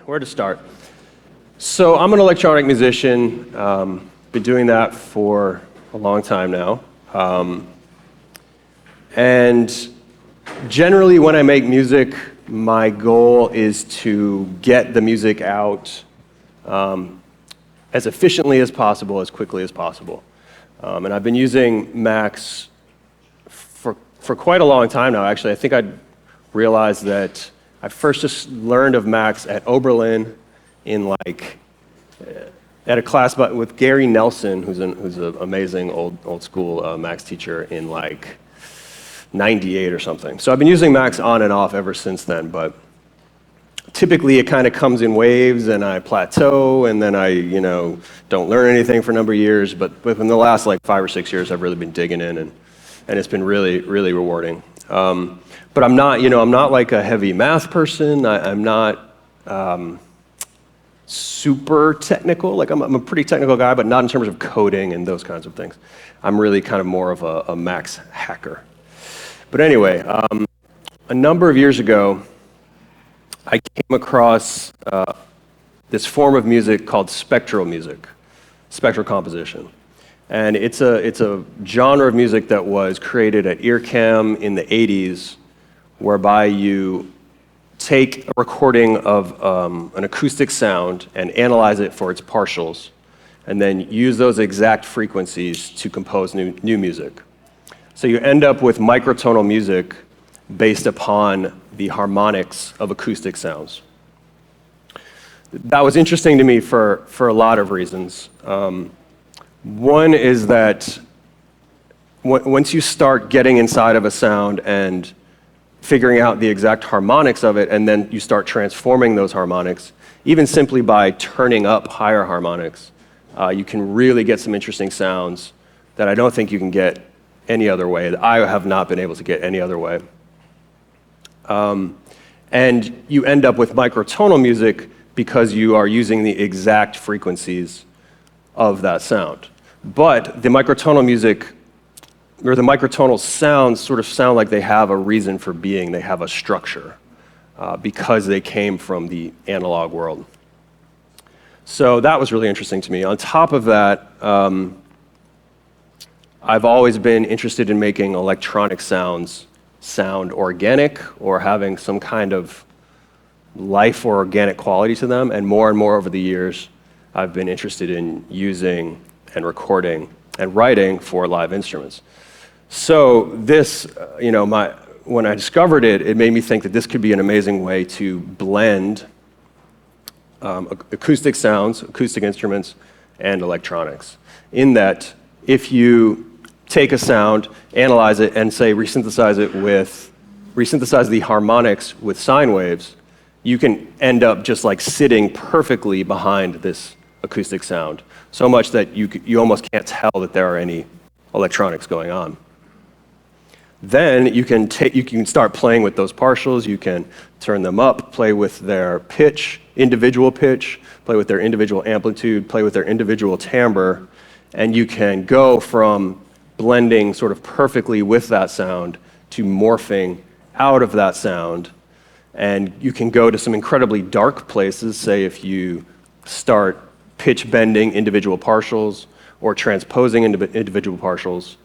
Where to start? So I'm an electronic musician. Been doing that for a long time now. And generally when I make music, my goal is to get the music out as efficiently as possible, as quickly as possible. And I've been using Macs for quite a long time now, actually. I think I realized that I first just learned of Macs at Oberlin in at a class with Gary Nelson, who's an amazing old school Macs teacher in '98 or something. So I've been using Macs on and off ever since then, but typically it kind of comes in waves and I plateau and then I don't learn anything for a number of years, but within the last 5 or 6 years I've really been digging in and it's been really, really rewarding. But I'm not like a heavy math person. I'm not super technical. I'm a pretty technical guy, but not in terms of coding and those kinds of things. I'm really kind of more of a Macs hacker. But anyway, a number of years ago, I came across this form of music called spectral music, spectral composition. And it's a genre of music that was created at Earcam in the 80s, whereby you take a recording of an acoustic sound and analyze it for its partials, and then use those exact frequencies to compose new music. So you end up with microtonal music based upon the harmonics of acoustic sounds. That was interesting to me for a lot of reasons. One is that once you start getting inside of a sound and figuring out the exact harmonics of it, and then you start transforming those harmonics, even simply by turning up higher harmonics, you can really get some interesting sounds that I don't think you can get any other way, that I have not been able to get any other way. And you end up with microtonal music because you are using the exact frequencies of that sound. But the microtonal music, or the microtonal sounds, sort of sound like they have a reason for being, they have a structure, because they came from the analog world. So that was really interesting to me. On top of that, I've always been interested in making electronic sounds sound organic or having some kind of life or organic quality to them, and more over the years, I've been interested in using and recording and writing for live instruments. So this, when I discovered it, it made me think that this could be an amazing way to blend acoustic sounds, acoustic instruments, and electronics. In that, if you take a sound, analyze it, and say resynthesize the harmonics with sine waves, you can end up just sitting perfectly behind this acoustic sound, so much that you almost can't tell that there are any electronics going on. Then you can start playing with those partials. You can turn them up, play with their pitch, individual pitch, play with their individual amplitude, play with their individual timbre, and you can go from blending sort of perfectly with that sound to morphing out of that sound. And you can go to some incredibly dark places, say if you start pitch bending individual partials or transposing individual partials.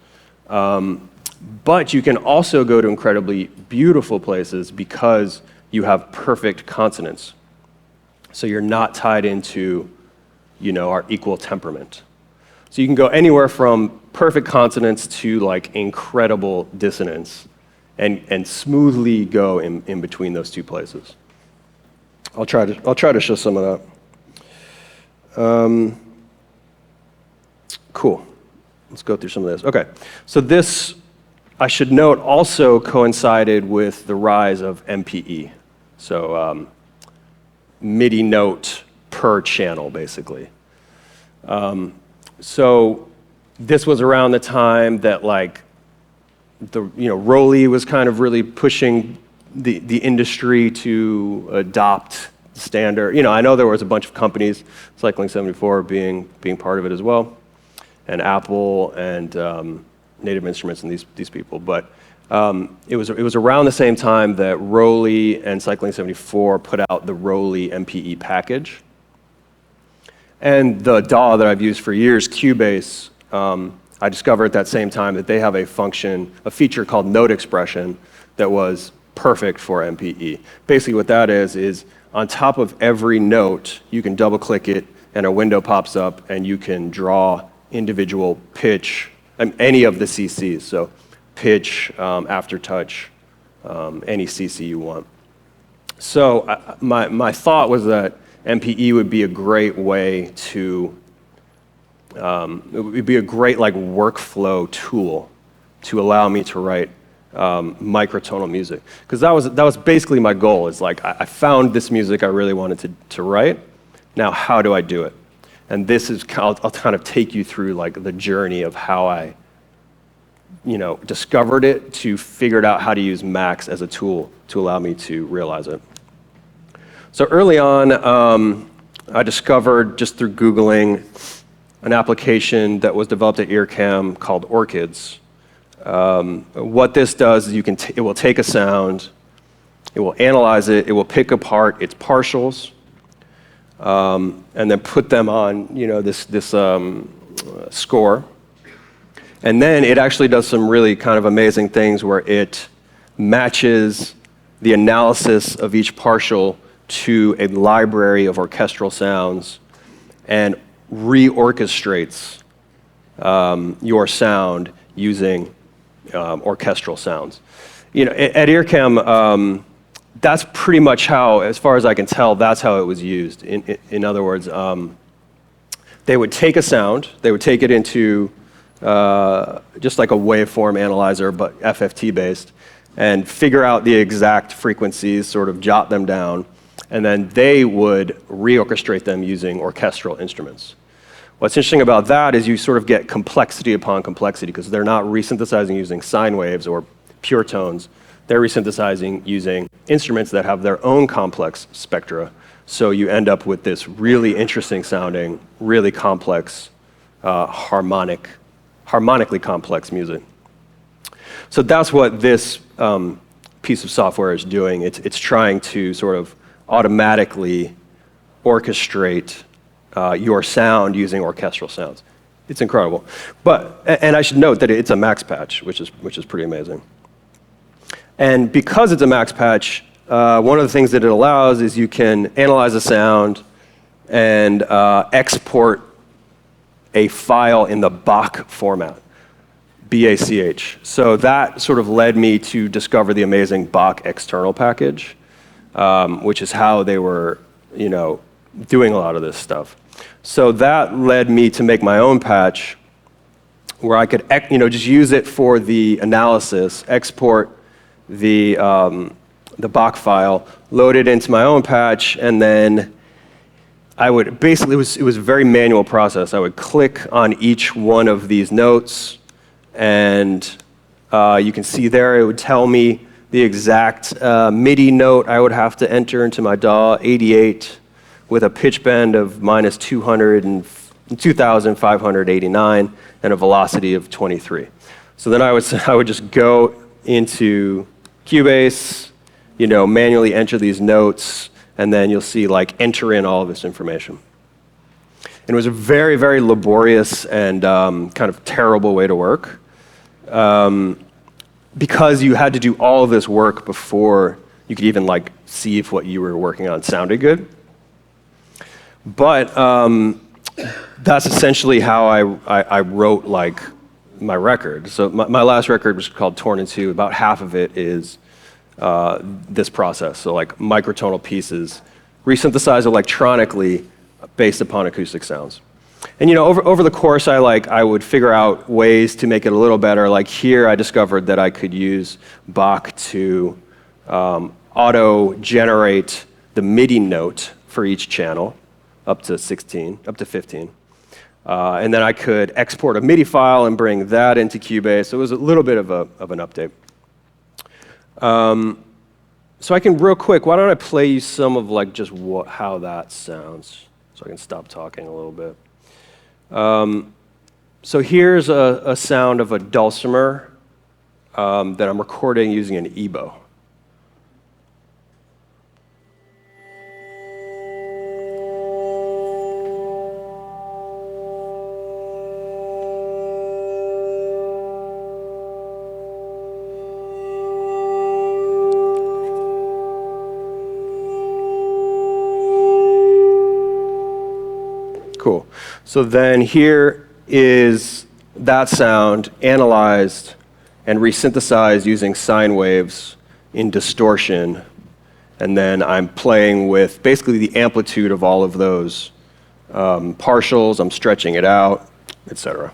But you can also go to incredibly beautiful places because you have perfect consonance. So you're not tied into, our equal temperament. So you can go anywhere from perfect consonance to incredible dissonance and smoothly go in between those two places. I'll try to show some of that. Cool. Let's go through some of this. Okay. So this, I should note, also coincided with the rise of MPE. So MIDI note per channel, basically. So this was around the time that Roley was kind of really pushing the industry to adopt standard. I know there was a bunch of companies, Cycling 74 being part of it as well, and Apple and Native Instruments and these people. But It was around the same time that Rowley and Cycling 74 put out the Rowley MPE package. And the DAW that I've used for years, Cubase, I discovered at that same time that they have a feature called note expression that was perfect for MPE. Basically what that is on top of every note, you can double click it and a window pops up and you can draw individual pitch, any of the CCs. So pitch, aftertouch, any CC you want. So my thought was that MPE would be a great way to, it would be a great like workflow tool to allow me to write microtonal music. Because that was basically my goal, is like I found this music I really wanted to write. Now how do I do it? And this is, I'll kind of take you through like the journey of how I discovered it to figured out how to use Max as a tool to allow me to realize it. So early on, I discovered just through Googling an application that was developed at Earcam called Orchids. What this does is it will take a sound, it will analyze it, it will pick apart its partials, and then put them on this score. And then it actually does some really kind of amazing things where it matches the analysis of each partial to a library of orchestral sounds and reorchestrates your sound using orchestral sounds. At Earcam, that's pretty much how, as far as I can tell, that's how it was used. In other words, they would take a sound, they would take it into just like a waveform analyzer, but FFT based, and figure out the exact frequencies, sort of jot them down, and then they would reorchestrate them using orchestral instruments. What's interesting about that is you sort of get complexity upon complexity, because they're not resynthesizing using sine waves or pure tones. They're resynthesizing using instruments that have their own complex spectra. So you end up with this really interesting sounding, really complex, harmonically complex music. So that's what this piece of software is doing. It's trying to sort of automatically orchestrate your sound using orchestral sounds. It's incredible. And I should note that it's a max patch, which is pretty amazing. And because it's a max patch, one of the things that it allows is you can analyze a sound and export a file in the Bach format, B-A-C-H. So that sort of led me to discover the amazing Bach external package, which is how they were, doing a lot of this stuff. So that led me to make my own patch where I could, just use it for the analysis, export the Bach file, load it into my own patch, and then I would basically, it was a very manual process. I would click on each one of these notes, and you can see there, it would tell me the exact MIDI note I would have to enter into my DAW, 88, with a pitch bend of minus 2,589 and a velocity of 23. So then I would just go into Cubase, manually enter these notes, and then you'll see enter in all of this information. And it was a very, very laborious and kind of terrible way to work, because you had to do all of this work before you could even see if what you were working on sounded good. But that's essentially how I wrote my record. So my last record was called Torn in Two. About half of it is this process. So microtonal pieces, resynthesized electronically based upon acoustic sounds. And over the course, I would figure out ways to make it a little better. Like here, I discovered that I could use Bach to auto-generate the MIDI note for each channel, up to 15. And then I could export a MIDI file and bring that into Cubase. So it was a little bit of an update. So I can real quick, why don't I play you some of just how that sounds, so I can stop talking a little bit. So here's a sound of a dulcimer that I'm recording using an EBO. Cool. So then here is that sound analyzed and resynthesized using sine waves in distortion. And then I'm playing with basically the amplitude of all of those partials. I'm stretching it out, etc.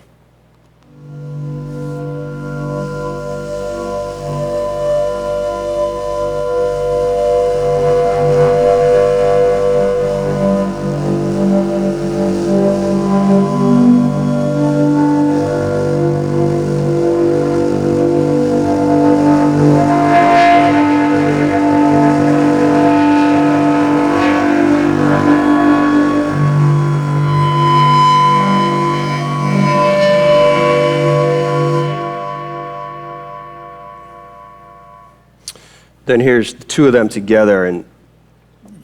Then here's the two of them together, and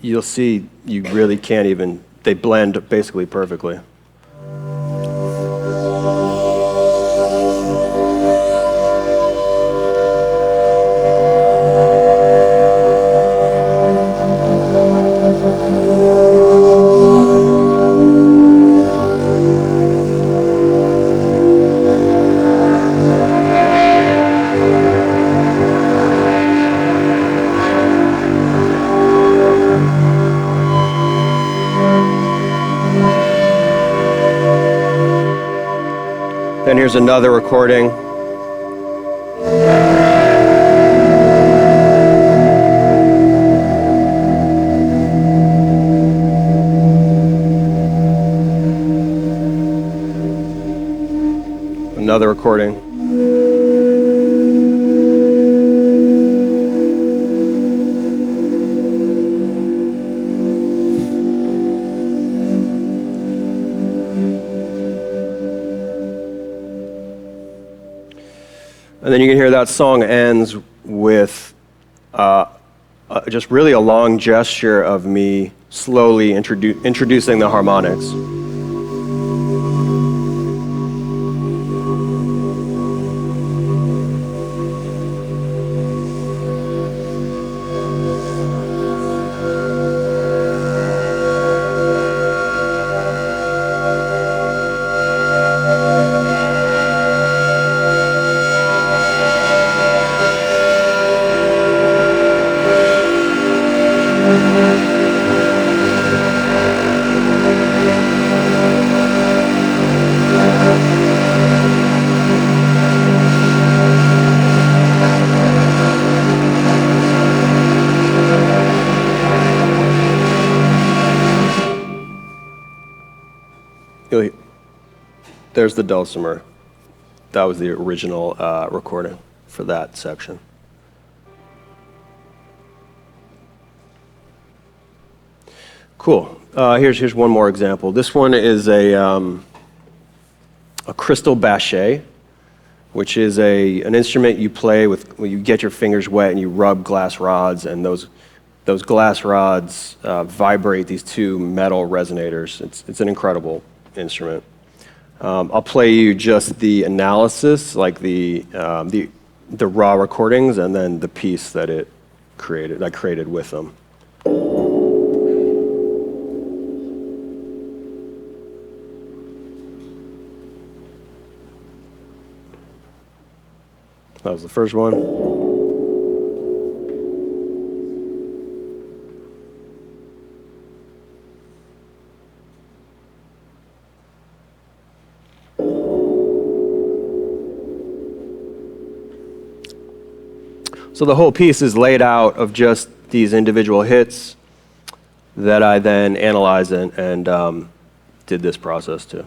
you'll see you really can't even, they blend basically perfectly. Then here's another recording. Another recording. And then you can hear that song ends with just really a long gesture of me slowly introducing the harmonics. There's the dulcimer. That was the original recording for that section. Cool. Here's one more example. This one is a crystal bachet, which is an instrument you play with when you get your fingers wet and you rub glass rods, and those glass rods vibrate these two metal resonators. It's an incredible instrument. I'll play you just the analysis, like the raw recordings, and then the piece that I created with them. That was the first one. So the whole piece is laid out of just these individual hits that I then analyzed and did this process to.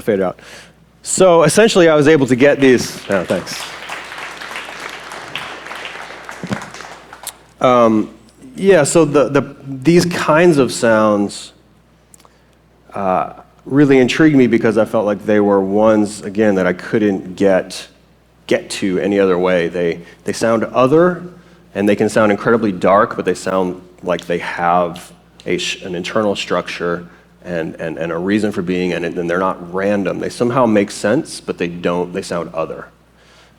fade out. So essentially, I was able to get these. Oh, thanks. Yeah, so these kinds of sounds really intrigued me because I felt like they were ones, again, that I couldn't get to any other way. They sound other, and they can sound incredibly dark, but they sound like they have an internal structure and a reason for being, and they're not random. They somehow make sense, but they don't. They sound other.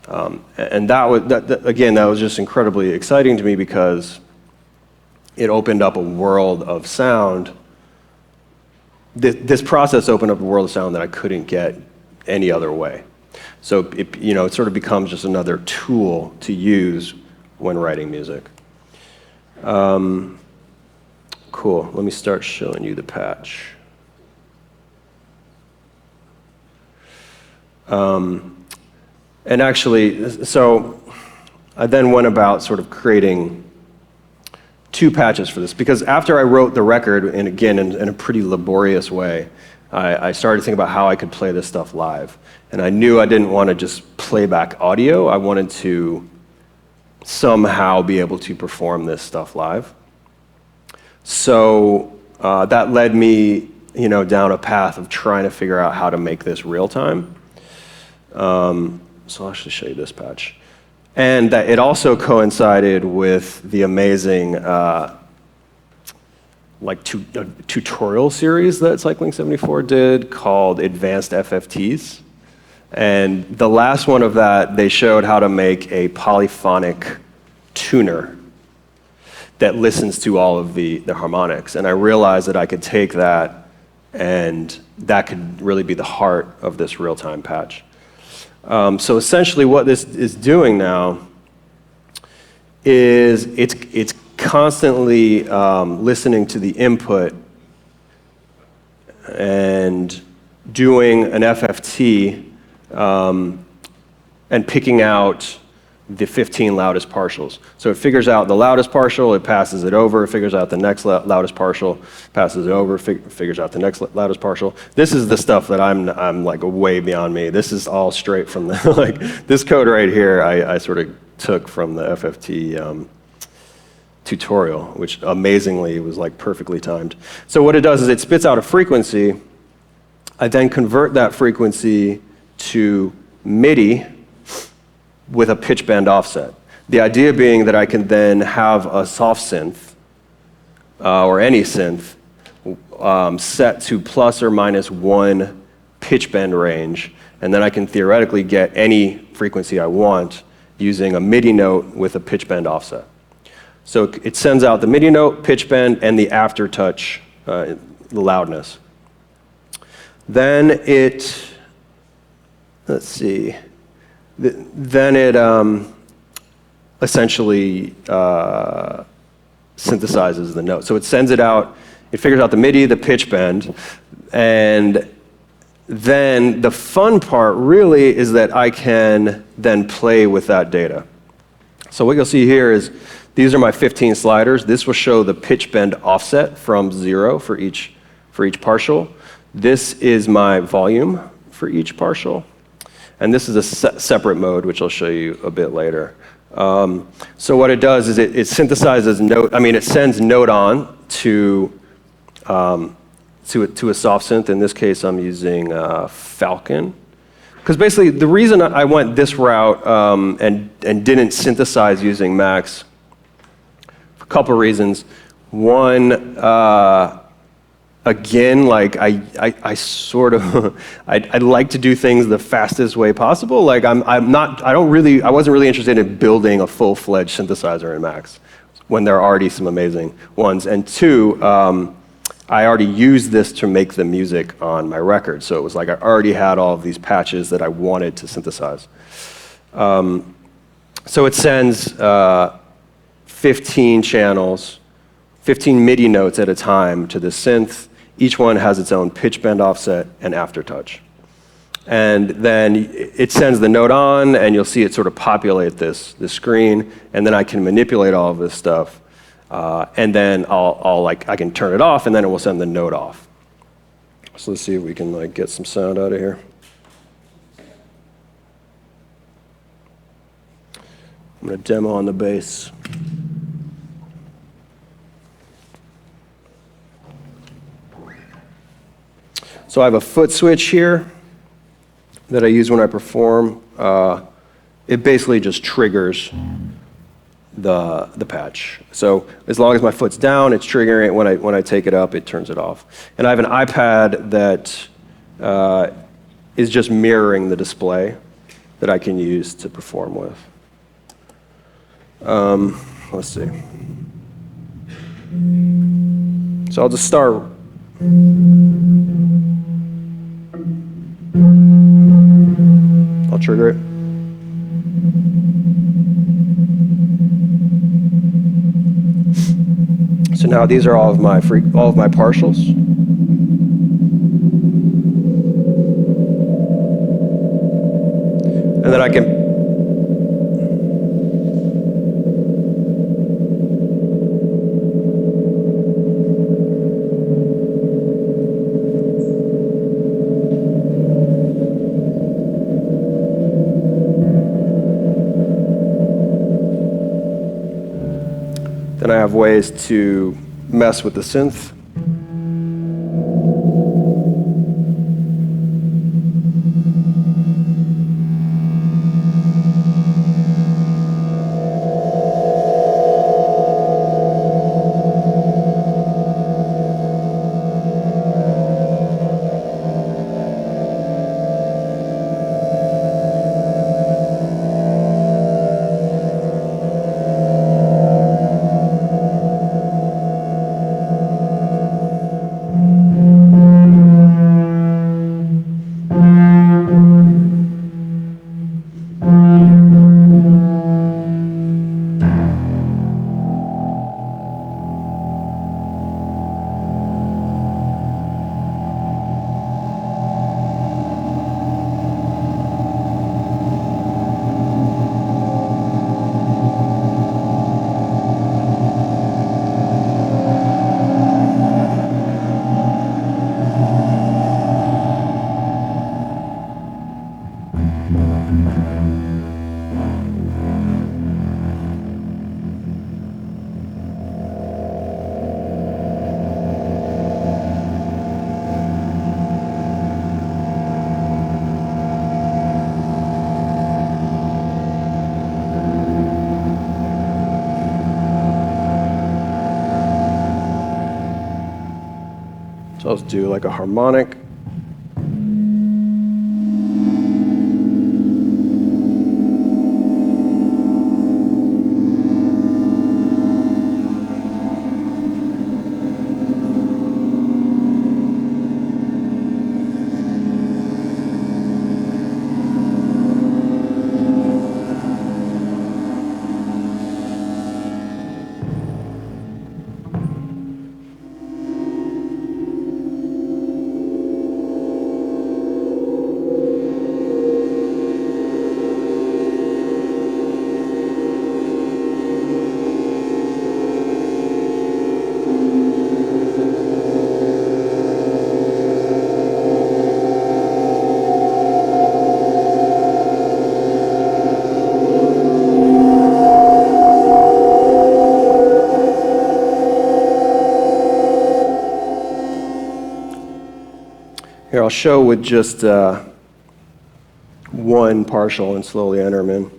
And that was just incredibly exciting to me because it opened up a world of sound. This process opened up a world of sound that I couldn't get any other way. So it sort of becomes just another tool to use when writing music. Cool. Let me start showing you the patch. And actually, so I then went about sort of creating two patches for this, because after I wrote the record, and again, in a pretty laborious way, I started to think about how I could play this stuff live. And I knew I didn't want to just play back audio. I wanted to somehow be able to perform this stuff live. So that led me, down a path of trying to figure out how to make this real time. So I'll actually show you this patch. And that it also coincided with the amazing tutorial series that Cycling 74 did called Advanced FFTs. And the last one of that, they showed how to make a polyphonic tuner that listens to all of the harmonics. And I realized that I could take that, and that could really be the heart of this real-time patch. So essentially what this is doing now is it's constantly listening to the input and doing an FFT and picking out the 15 loudest partials. So it figures out the loudest partial, it passes it over, it figures out the next loudest partial, passes it over, figures out the next loudest partial. This is the stuff that I'm like way beyond me. This is all straight from the, this code right here, I sort of took from the FFT tutorial, which amazingly was like perfectly timed. So what it does is it spits out a frequency. I then convert that frequency to MIDI with a pitch bend offset. The idea being that I can then have a soft synth, or any synth, set to plus or minus 1 pitch bend range, and then I can theoretically get any frequency I want using a MIDI note with a pitch bend offset. So it sends out the MIDI note, pitch bend, and the aftertouch, the loudness. Then it, let's see, then it essentially synthesizes the note. So it sends it out, it figures out the MIDI, the pitch bend, and then the fun part really is that I can then play with that data. So what you'll see here is these are my 15 sliders. This will show the pitch bend offset from 0 for each partial. This is my volume for each partial. And this is a separate mode, which I'll show you a bit later. So what it does is it synthesizes note. I mean, it sends note on to a soft synth. In this case, I'm using Falcon, because basically the reason I went this route and didn't synthesize using Max, for a couple reasons. One, again, like I sort of, I'd like to do things the fastest way possible. Like I wasn't really interested in building a full-fledged synthesizer in Max when there are already some amazing ones. And two, I already used this to make the music on my record. So it was like I already had all of these patches that I wanted to synthesize. So it sends 15 channels, 15 MIDI notes at a time to the synth. Each one has its own pitch bend offset and aftertouch. And then it sends the note on, and you'll see it sort of populate this screen, and then I can manipulate all of this stuff. And then I can turn it off, and then it will send the note off. So let's see if we can like get some sound out of here. I'm going to demo on the bass. So I have a foot switch here that I use when I perform. It basically just triggers the patch. So as long as my foot's down, it's triggering it. When I take it up, it turns it off. And I have an iPad that is just mirroring the display that I can use to perform with. Let's see. So I'll just start. I'll trigger it. So now these are all of my partials. And then I can Then I have ways to mess with the synth. So I'll do like a harmonic. Here, I'll show with just one partial and slowly enter them in.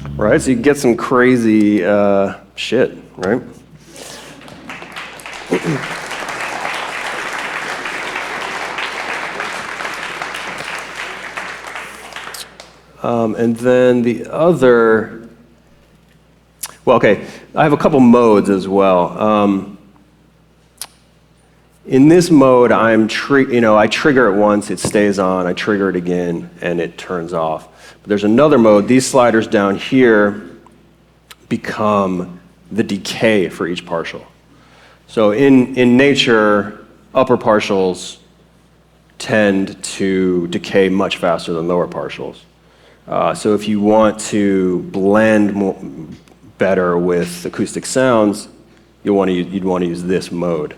Right, so you can get some crazy shit, right? And then the other, well, okay, I have a couple modes as well. In this mode, I trigger it once, it stays on, I trigger it again, and it turns off. But there's another mode. These sliders down here become the decay for each partial. So in nature, upper partials tend to decay much faster than lower partials. So if you want to blend better with acoustic sounds, you'd want to use this mode.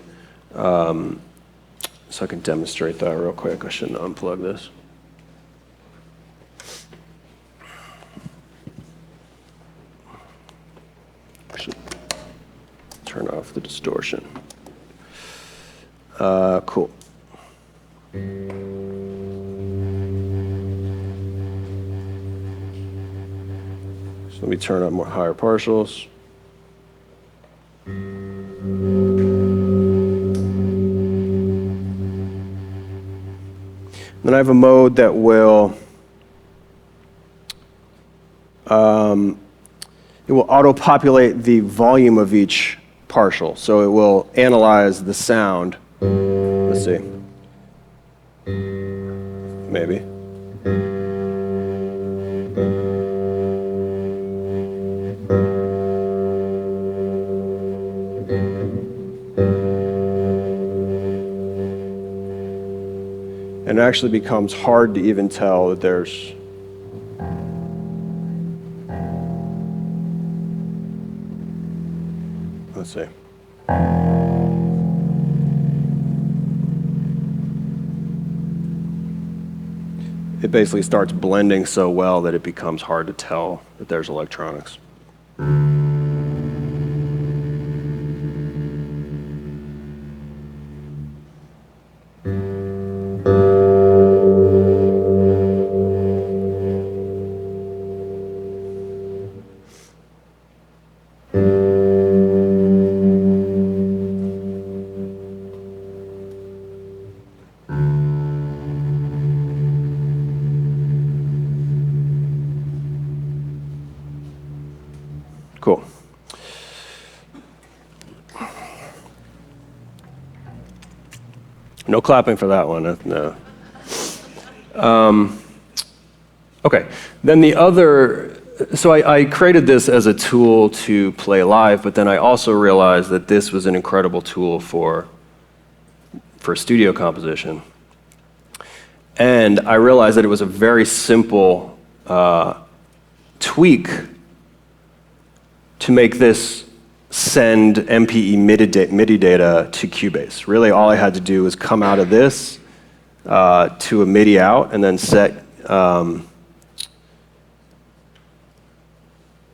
So I can demonstrate that real quick. I shouldn't unplug this. I should turn off the distortion. Cool. So let me turn up more higher partials. Then I have a mode that will it will auto-populate the volume of each partial. So it will analyze the sound. Let's see. Maybe. And it actually becomes hard to even tell that there's let's see. It basically starts blending so well that it becomes hard to tell that there's electronics. Cool. No clapping for that one. No. Okay. Then the other, so I created this as a tool to play live, but then I also realized that this was an incredible tool for studio composition. And I realized that it was a very simple tweak to make this send MPE MIDI data to Cubase. Really, all I had to do was come out of this to a MIDI out and then set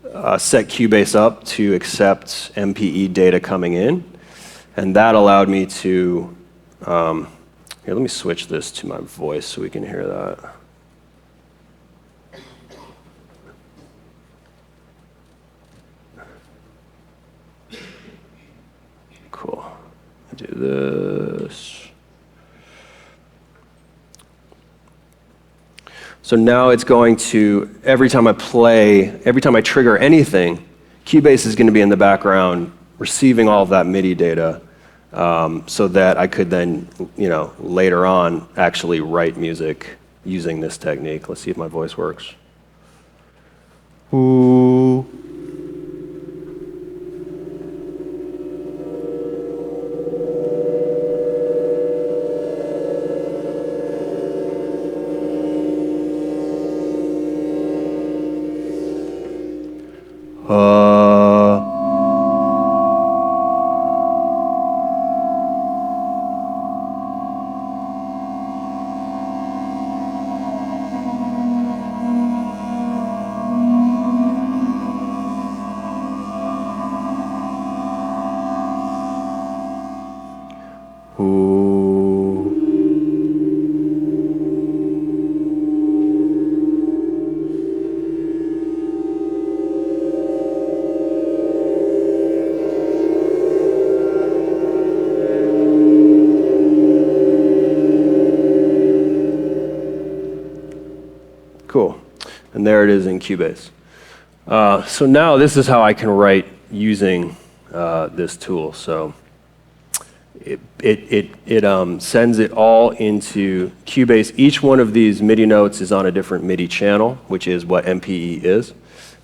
Cubase up to accept MPE data coming in. And that allowed me to, here, let me switch this to my voice so we can hear that. Cool. I do this. So now it's going to, every time I trigger anything, Cubase is going to be in the background receiving all of that MIDI data so that I could then, later on actually write music using this technique. Let's see if my voice works. Ooh. there it is in Cubase. So now this is how I can write using this tool. So it sends it all into Cubase. Each one of these MIDI notes is on a different MIDI channel, which is what MPE is.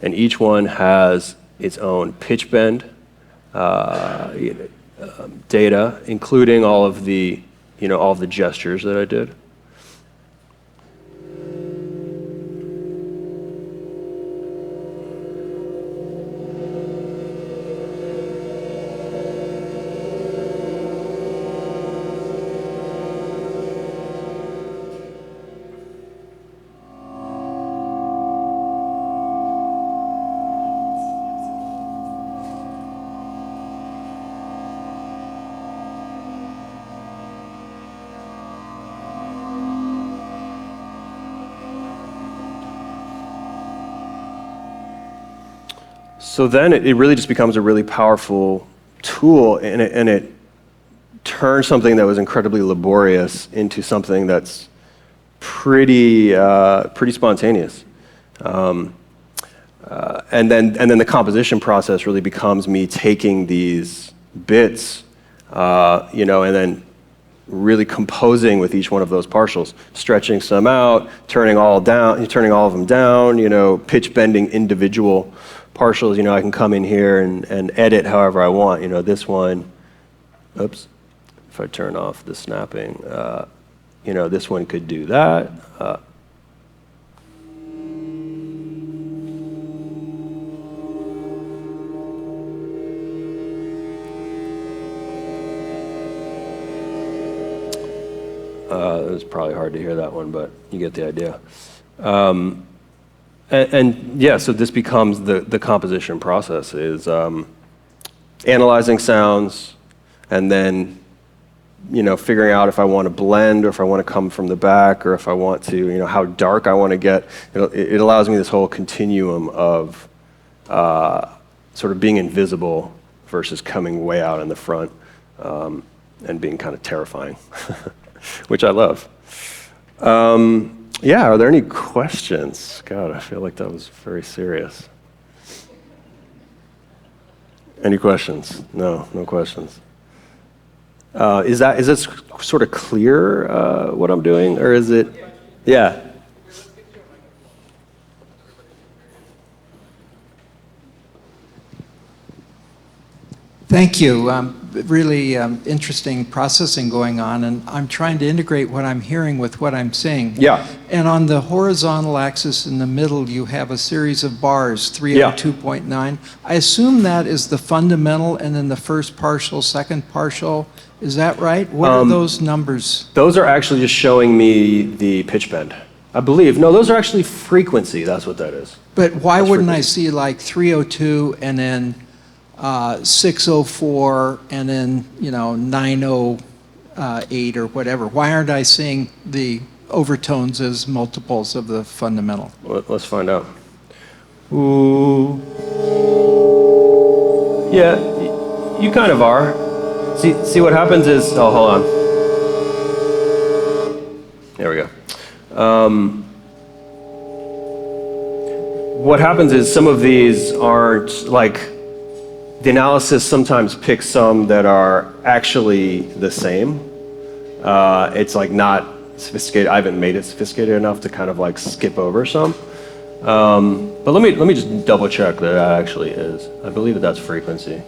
And each one has its own pitch bend data, including all of the, all of the gestures that I did. So then it really just becomes a really powerful tool, and it turns something that was incredibly laborious into something that's pretty spontaneous. And then the composition process really becomes me taking these bits, and then really composing with each one of those partials, stretching some out, turning all of them down, pitch bending individual partials. I can come in here and edit however I want. This one, oops, if I turn off the snapping, this one could do that. It was probably hard to hear that one, but you get the idea. And yeah, so this becomes the composition process is analyzing sounds and then, figuring out if I want to blend or if I want to come from the back or if I want to, how dark I want to get. It allows me this whole continuum of sort of being invisible versus coming way out in the front and being kind of terrifying, which I love. Yeah, are there any questions? God, I feel like that was very serious. Any questions? No questions. Is this sort of clear what I'm doing, or is it? Yeah. Thank you. Really interesting processing going on, and I'm trying to integrate what I'm hearing with what I'm seeing. Yeah. And on the horizontal axis in the middle, you have a series of bars, 302.9. Yeah. I assume that is the fundamental, and then the first partial, second partial. Is that right? What are those numbers? Those are actually just showing me the pitch bend, I believe. No, those are actually frequency. That's what that is. But why wouldn't I see like 302 and then 604 and then 908 or whatever? Why aren't I seeing the overtones as multiples of the fundamental? Let's find out. Ooh. Yeah, you kind of are. See what happens is, oh, hold on. There we go. What happens is some of these aren't like, the analysis sometimes picks some that are actually the same. It's like not sophisticated. I haven't made it sophisticated enough to kind of like skip over some. But let me just double check that that actually is. I believe that's frequency.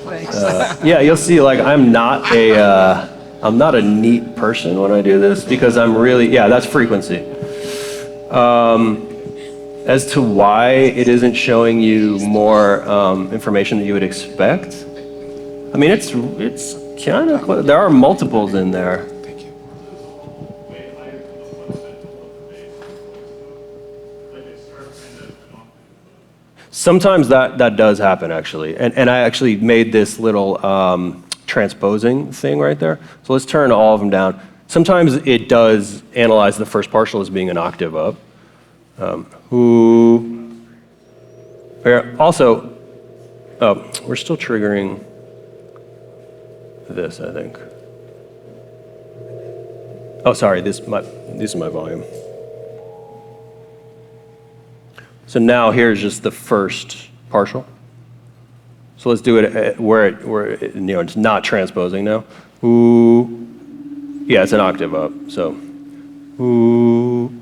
Thanks. Yeah, you'll see. Like I'm not a neat person when I do this because I'm really, yeah, that's frequency. As to why it isn't showing you more information that you would expect, I mean, it's kind of close. There are multiples in there. Thank you. Sometimes that does happen, actually. And I actually made this little transposing thing right there. So let's turn all of them down. Sometimes it does analyze the first partial as being an octave up. Also, we're still triggering this, I think. Oh, sorry, this is my volume. So now here's just the first partial. So let's do it where it's not transposing now. Ooh, yeah, it's an octave up. So, ooh,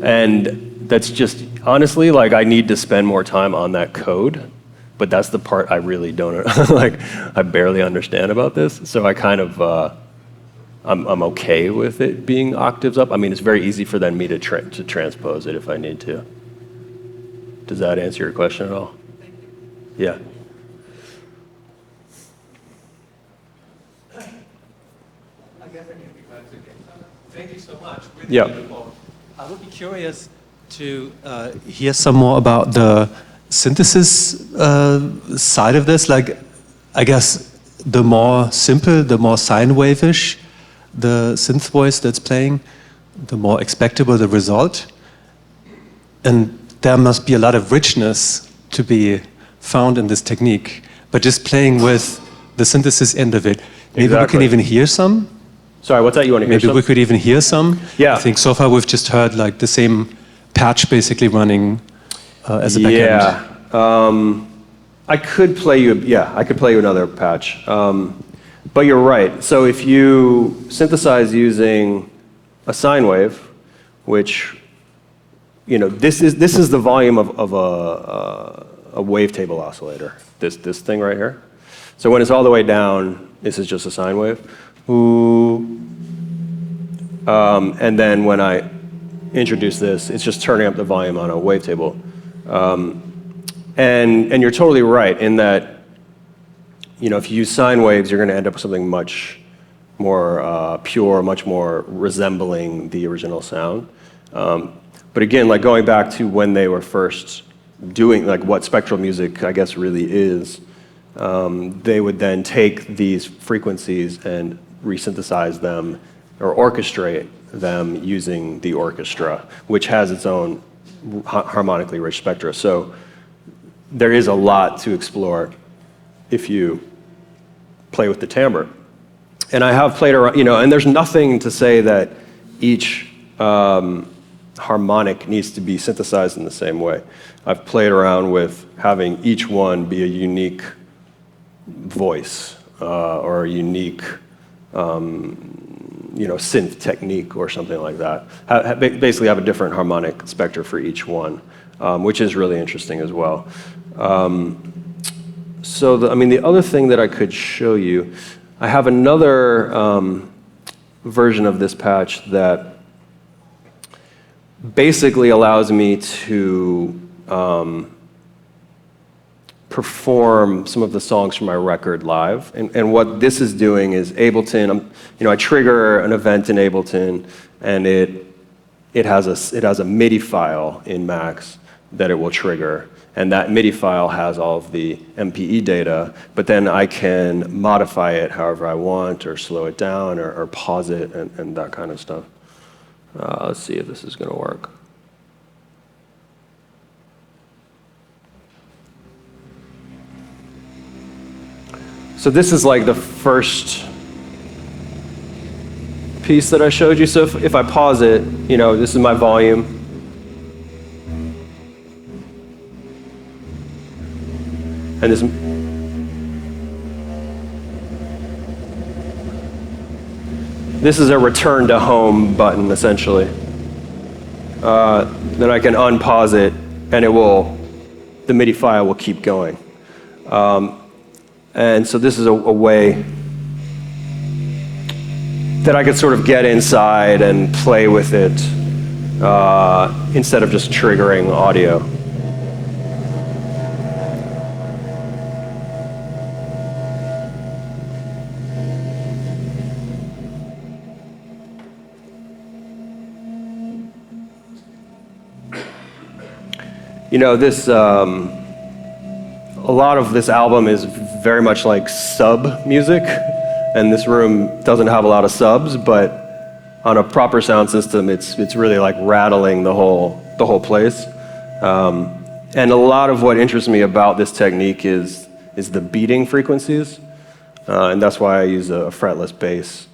and that's just honestly like I need to spend more time on that code, but that's the part I really don't like. I barely understand about this, so I kind of I'm okay with it being octaves up. I mean, it's very easy for then me to transpose it if I need to. Does that answer your question at all? Yeah. Thank you so much. Really Yeah. beautiful. I would be curious to hear some more about the synthesis side of this. Like, I guess the more simple, the more sine wave-ish the synth voice that's playing, the more expectable the result. And there must be a lot of richness to be found in this technique. But just playing with the synthesis end of it, maybe we can even hear some. Sorry, what's that? You want to hear Maybe some? we could even hear some. Yeah. I think so far we've just heard like the same patch basically running as a backend. Yeah. I could play you. Yeah, I could play you another patch. But you're right. So if you synthesize using a sine wave, which this is the volume of a wavetable oscillator. This thing right here. So when it's all the way down, this is just a sine wave. Ooh. And then when I introduce this, it's just turning up the volume on a wavetable. And you're totally right in that, if you use sine waves, you're going to end up with something much more pure, much more resembling the original sound. But again, like going back to when they were first doing, like what spectral music, I guess, really is, they would then take these frequencies and resynthesize them or orchestrate them using the orchestra, which has its own harmonically rich spectra. So there is a lot to explore if you play with the timbre. And I have played around, and there's nothing to say that each harmonic needs to be synthesized in the same way. I've played around with having each one be a unique voice or a unique synth technique or something like that. Basically have a different harmonic spectra for each one, which is really interesting as well. So the other thing that I could show you, I have another version of this patch that basically allows me to perform some of the songs from my record live. And what this is doing is Ableton, I trigger an event in Ableton, and it has a MIDI file in Max that it will trigger. And that MIDI file has all of the MPE data, but then I can modify it however I want, or slow it down, or pause it, and that kind of stuff. Let's see if this is going to work. So this is like the first piece that I showed you. So if I pause it, this is my volume. And this is a return to home button, essentially. Then I can unpause it, and the MIDI file will keep going. And so this is a way that I could sort of get inside and play with it instead of just triggering audio. A lot of this album is very much like sub music, and this room doesn't have a lot of subs, but on a proper sound system, it's really like rattling the whole place. And a lot of what interests me about this technique is the beating frequencies, and that's why I use a fretless bass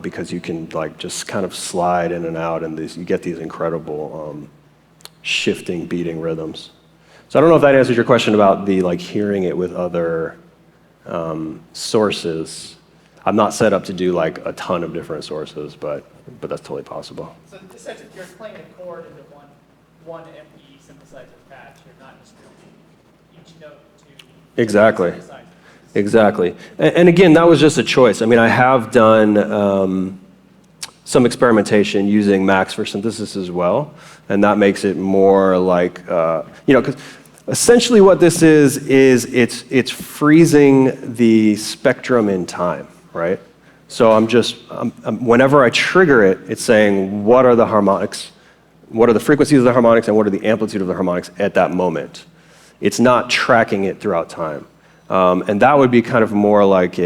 because you can like just kind of slide in and out, and you get these incredible shifting, beating rhythms. So I don't know if that answers your question about the like hearing it with other sources. I'm not set up to do like a ton of different sources, but that's totally possible. So essentially, you're playing a chord into one ME synthesizer patch. You're not just building each note to Exactly. synthesize. Exactly. And again, that was just a choice. I mean, I have done some experimentation using Max for synthesis as well, and that makes it more like, because essentially what this is it's freezing the spectrum in time, right? So whenever I trigger it, it's saying what are the harmonics, what are the frequencies of the harmonics, and what are the amplitude of the harmonics at that moment. It's not tracking it throughout time. And that would be kind of more like like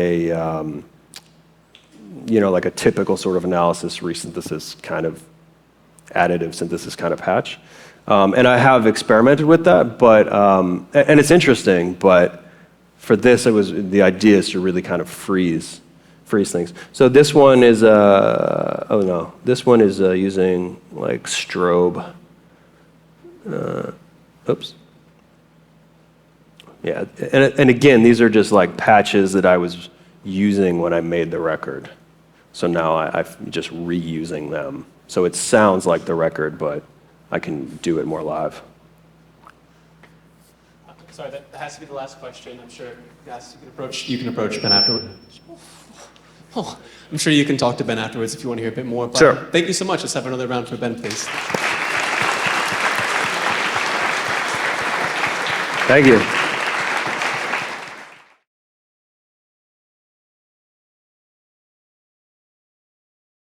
a typical sort of analysis, resynthesis kind of additive synthesis kind of patch. And I have experimented with that, but and it's interesting. But for this, the idea is to really kind of freeze things. So this one is this one is using like strobe. Oops. Yeah, and again, these are just like patches that I was using when I made the record. So now I'm just reusing them. So it sounds like the record, but I can do it more live. Sorry, that has to be the last question. I'm sure, guys, you can approach Ben afterwards. Oh, I'm sure you can talk to Ben afterwards if you want to hear a bit more. But Sure. Thank you so much. Let's have another round for Ben, please. Thank you.